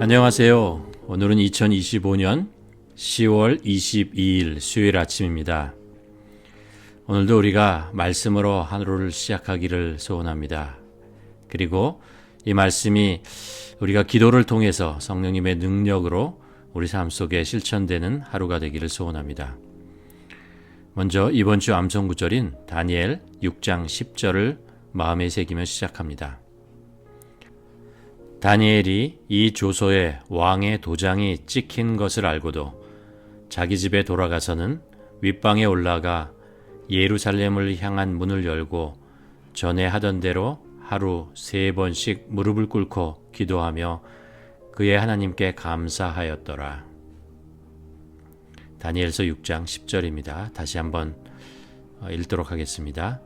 안녕하세요. 오늘은 2025년 10월 22일 수요일 아침입니다. 오늘도 우리가 말씀으로 하루를 시작하기를 소원합니다. 그리고 이 말씀이 우리가 기도를 통해서 성령님의 능력으로 우리 삶 속에 실천되는 하루가 되기를 소원합니다. 먼저 이번 주 암송 구절인 다니엘 6장 10절을 마음에 새기며 시작합니다. 다니엘이 이 조서에 왕의 도장이 찍힌 것을 알고도 자기 집에 돌아가서는 윗방에 올라가 예루살렘을 향한 문을 열고 전에 하던 대로 하루 3번씩 무릎을 꿇고 기도하며 그의 하나님께 감사하였더라. 다니엘서 6장 10절입니다. 다시 한번 읽도록 하겠습니다.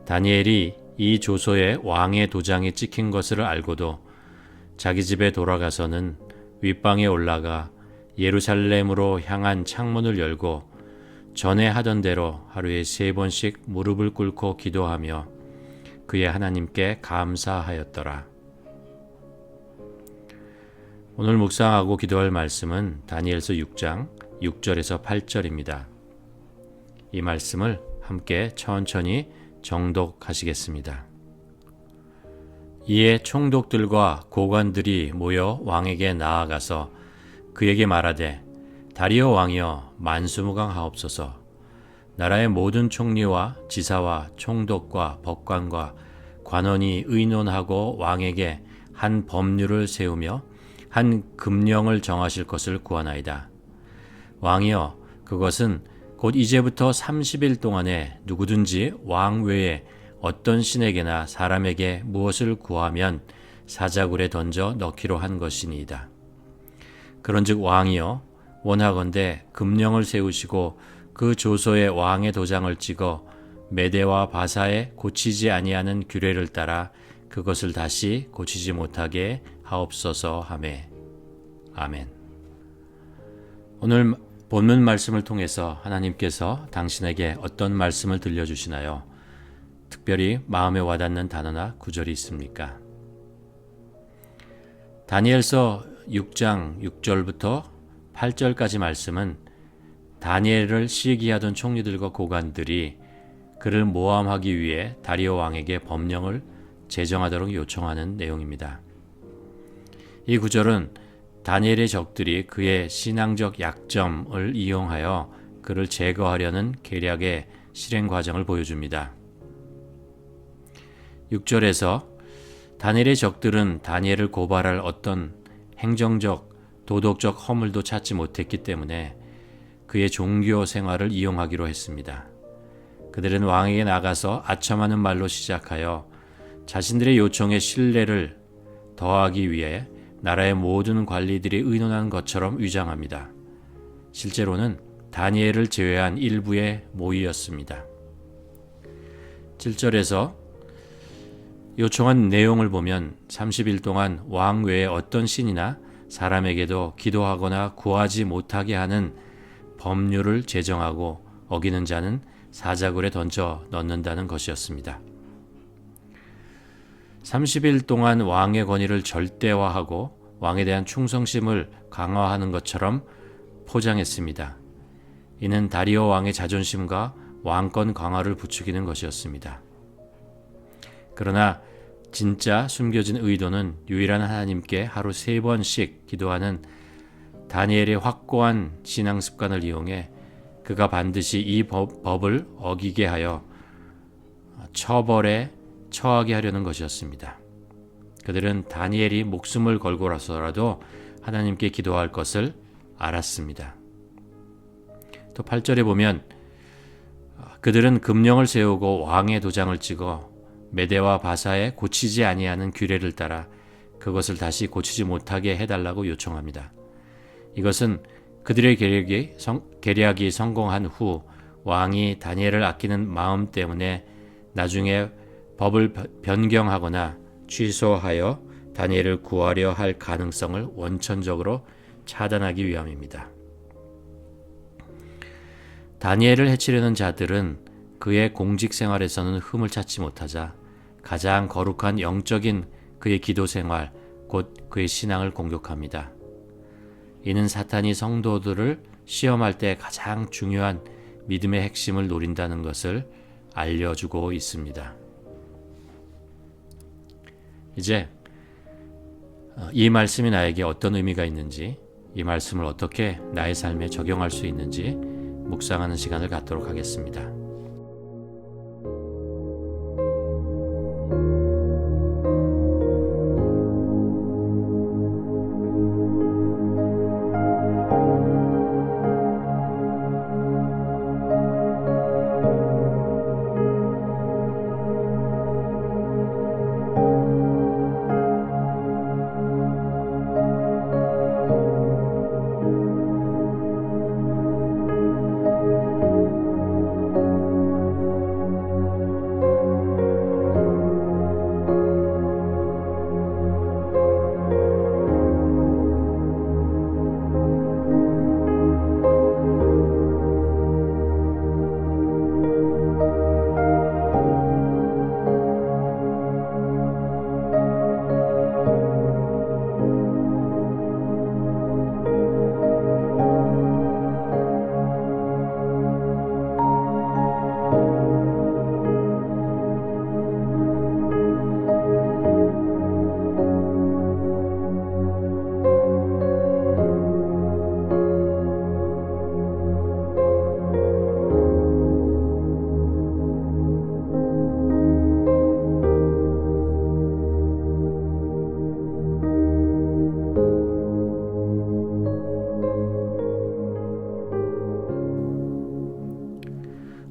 다니엘이 이 조서에 왕의 도장이 찍힌 것을 알고도 자기 집에 돌아가서는 윗방에 올라가 예루살렘으로 향한 창문을 열고 전에 하던 대로 하루에 3번씩 무릎을 꿇고 기도하며 그의 하나님께 감사하였더라. 오늘 묵상하고 기도할 말씀은 다니엘서 6장 6절에서 8절입니다. 이 말씀을 함께 천천히 정독하시겠습니다. 이에 총독들과 고관들이 모여 왕에게 나아가서 그에게 말하되 다리오 왕이여 만수무강하옵소서. 나라의 모든 총리와 지사와 총독과 법관과 관원이 의논하고 왕에게 한 법률을 세우며 한 금령을 정하실 것을 구하나이다. 왕이여 그것은 곧 이제부터 30일 동안에 누구든지 왕 외에 어떤 신에게나 사람에게 무엇을 구하면 사자굴에 던져 넣기로 한 것이니이다. 그런즉 왕이여 원하건대 금령을 세우시고 그 조서에 왕의 도장을 찍어 메대와 바사에 고치지 아니하는 규례를 따라 그것을 다시 고치지 못하게 하옵소서 하매. 아멘. 오늘 본문 말씀을 통해서 하나님께서 당신에게 어떤 말씀을 들려주시나요? 특별히 마음에 와닿는 단어나 구절이 있습니까? 다니엘서 6장 6절부터 8절까지 말씀은 다니엘을 시기하던 총리들과 고관들이 그를 모함하기 위해 다리오 왕에게 법령을 제정하도록 요청하는 내용입니다. 이 구절은 다니엘의 적들이 그의 신앙적 약점을 이용하여 그를 제거하려는 계략의 실행 과정을 보여줍니다. 6절에서 다니엘의 적들은 다니엘을 고발할 어떤 행정적, 도덕적 허물도 찾지 못했기 때문에 그의 종교 생활을 이용하기로 했습니다. 그들은 왕에게 나가서 아첨하는 말로 시작하여 자신들의 요청에 신뢰를 더하기 위해 나라의 모든 관리들이 의논한 것처럼 위장합니다. 실제로는 다니엘을 제외한 일부의 모의였습니다. 7절에서 요청한 내용을 보면 30일 동안 왕 외에 어떤 신이나 사람에게도 기도하거나 구하지 못하게 하는 법률을 제정하고 어기는 자는 사자굴에 던져 넣는다는 것이었습니다. 30일 동안 왕의 권위를 절대화하고 왕에 대한 충성심을 강화하는 것처럼 포장했습니다. 이는 다리오 왕의 자존심과 왕권 강화를 부추기는 것이었습니다. 그러나 진짜 숨겨진 의도는 유일한 하나님께 하루 3번씩 기도하는 다니엘의 확고한 신앙 습관을 이용해 그가 반드시 이 법을 어기게 하여 처벌에 처하게 하려는 것이었습니다. 그들은 다니엘이 목숨을 걸고라서라도 하나님께 기도할 것을 알았습니다. 또 8절에 보면 그들은 금령을 세우고 왕의 도장을 찍어 메대와 바사에 고치지 아니하는 규례를 따라 그것을 다시 고치지 못하게 해달라고 요청합니다. 이것은 그들의 계략이 성공한 후 왕이 다니엘을 아끼는 마음 때문에 나중에 법을 변경하거나 취소하여 다니엘을 구하려 할 가능성을 원천적으로 차단하기 위함입니다. 다니엘을 해치려는 자들은 그의 공직 생활에서는 흠을 찾지 못하자 가장 거룩한 영적인 그의 기도 생활, 곧 그의 신앙을 공격합니다. 이는 사탄이 성도들을 시험할 때 가장 중요한 믿음의 핵심을 노린다는 것을 알려주고 있습니다. 이제 이 말씀이 나에게 어떤 의미가 있는지, 이 말씀을 어떻게 나의 삶에 적용할 수 있는지 묵상하는 시간을 갖도록 하겠습니다.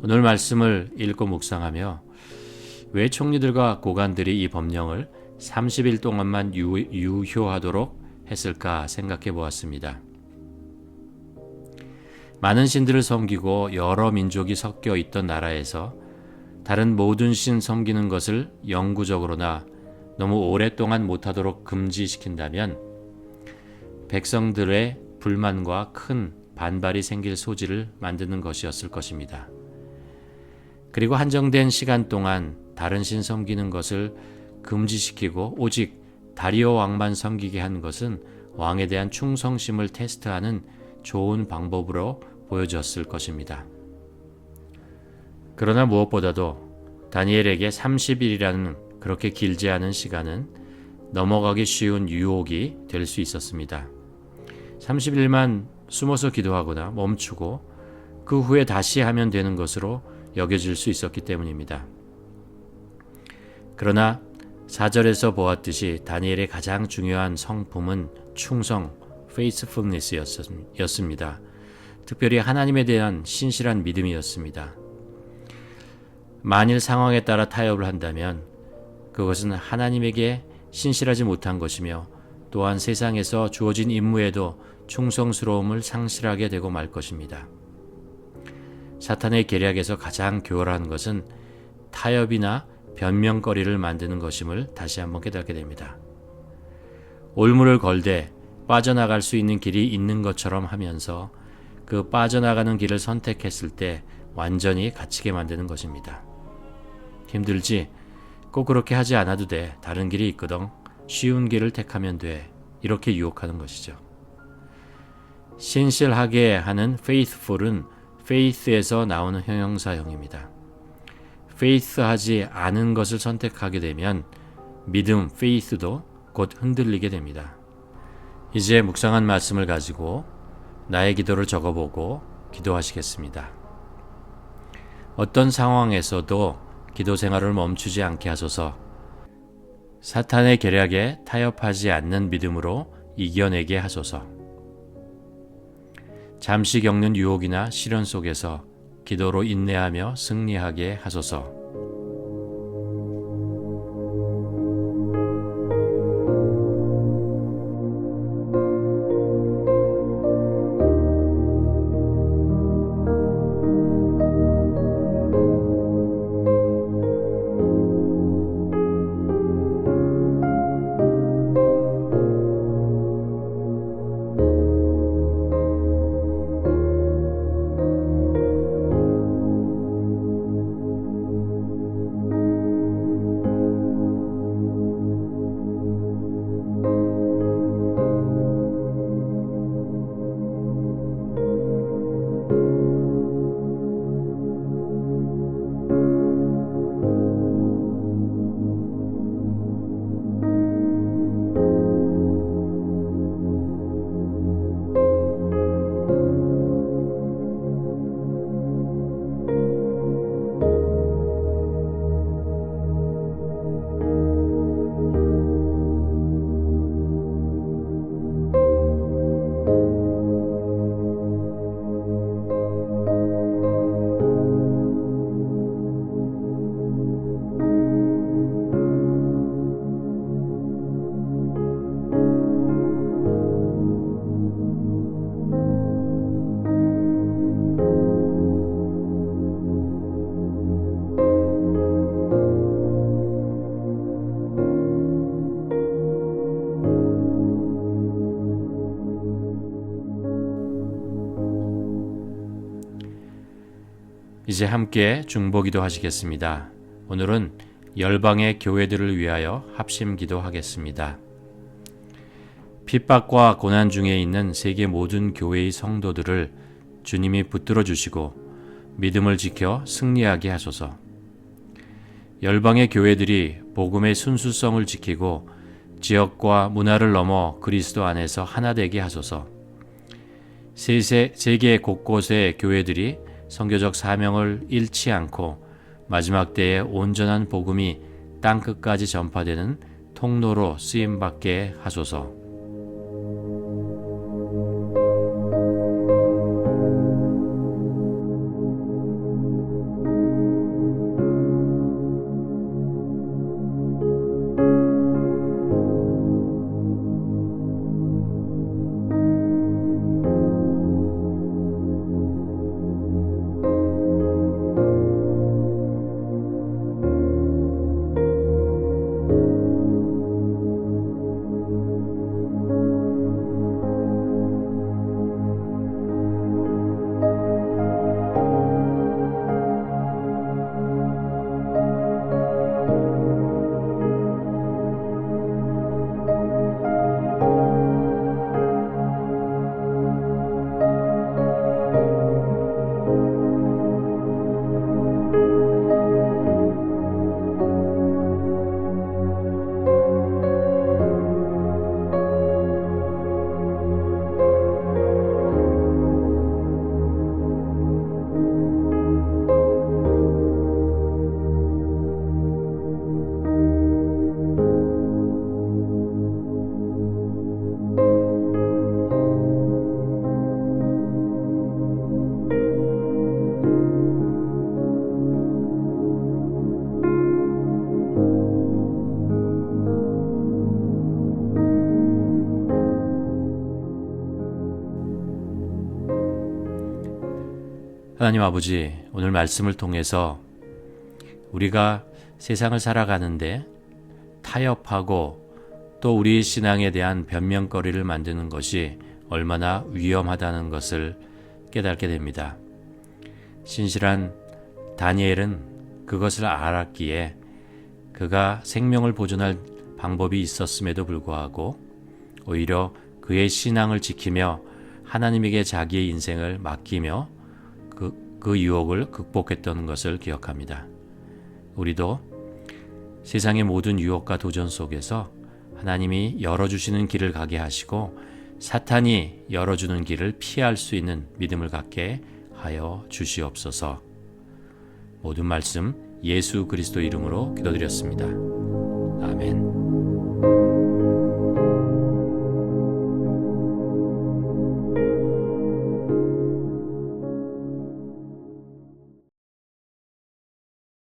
오늘 말씀을 읽고 묵상하며 왜 총리들과 고관들이 이 법령을 30일 동안만 유효하도록 했을까 생각해 보았습니다. 많은 신들을 섬기고 여러 민족이 섞여 있던 나라에서 다른 모든 신 섬기는 것을 영구적으로나 너무 오랫동안 못하도록 금지시킨다면 백성들의 불만과 큰 반발이 생길 소지를 만드는 것이었을 것입니다. 그리고 한정된 시간 동안 다른 신 섬기는 것을 금지시키고 오직 다리오 왕만 섬기게 한 것은 왕에 대한 충성심을 테스트하는 좋은 방법으로 보여졌을 것입니다. 그러나 무엇보다도 다니엘에게 30일이라는 그렇게 길지 않은 시간은 넘어가기 쉬운 유혹이 될 수 있었습니다. 30일만 숨어서 기도하거나 멈추고 그 후에 다시 하면 되는 것으로 여겨질 수 있었기 때문입니다. 그러나 4절에서 보았듯이 다니엘의 가장 중요한 성품은 충성, faithfulness였습니다. 특별히 하나님에 대한 신실한 믿음이었습니다. 만일 상황에 따라 타협을 한다면 그것은 하나님에게 신실하지 못한 것이며 또한 세상에서 주어진 임무에도 충성스러움을 상실하게 되고 말 것입니다. 사탄의 계략에서 가장 교활한 것은 타협이나 변명거리를 만드는 것임을 다시 한번 깨닫게 됩니다. 올무를 걸되 빠져나갈 수 있는 길이 있는 것처럼 하면서 그 빠져나가는 길을 선택했을 때 완전히 갇히게 만드는 것입니다. 힘들지? 꼭 그렇게 하지 않아도 돼. 다른 길이 있거든. 쉬운 길을 택하면 돼. 이렇게 유혹하는 것이죠. 신실하게 하는 faithful은 faith에서 나오는 형용사형입니다. faith하지 않은 것을 선택하게 되면 믿음, faith도 곧 흔들리게 됩니다. 이제 묵상한 말씀을 가지고 나의 기도를 적어보고 기도하시겠습니다. 어떤 상황에서도 기도 생활을 멈추지 않게 하소서. 사탄의 계략에 타협하지 않는 믿음으로 이겨내게 하소서. 잠시 겪는 유혹이나 시련 속에서 기도로 인내하며 승리하게 하소서. 이제 함께 중보기도 하시겠습니다. 오늘은 열방의 교회들을 위하여 합심기도 하겠습니다. 핍박과 고난 중에 있는 세계 모든 교회의 성도들을 주님이 붙들어 주시고 믿음을 지켜 승리하게 하소서. 열방의 교회들이 복음의 순수성을 지키고 지역과 문화를 넘어 그리스도 안에서 하나 되게 하소서. 세계 곳곳의 교회들이 선교적 사명을 잃지 않고 마지막 때에 온전한 복음이 땅끝까지 전파되는 통로로 쓰임받게 하소서. 하나님 아버지, 오늘 말씀을 통해서 우리가 세상을 살아가는데 타협하고 또 우리 신앙에 대한 변명거리를 만드는 것이 얼마나 위험하다는 것을 깨닫게 됩니다. 신실한 다니엘은 그것을 알았기에 그가 생명을 보존할 방법이 있었음에도 불구하고 오히려 그의 신앙을 지키며 하나님에게 자기의 인생을 맡기며 그 유혹을 극복했던 것을 기억합니다. 우리도 세상의 모든 유혹과 도전 속에서 하나님이 열어주시는 길을 가게 하시고 사탄이 열어주는 길을 피할 수 있는 믿음을 갖게 하여 주시옵소서. 모든 말씀 예수 그리스도 이름으로 기도드렸습니다. 아멘.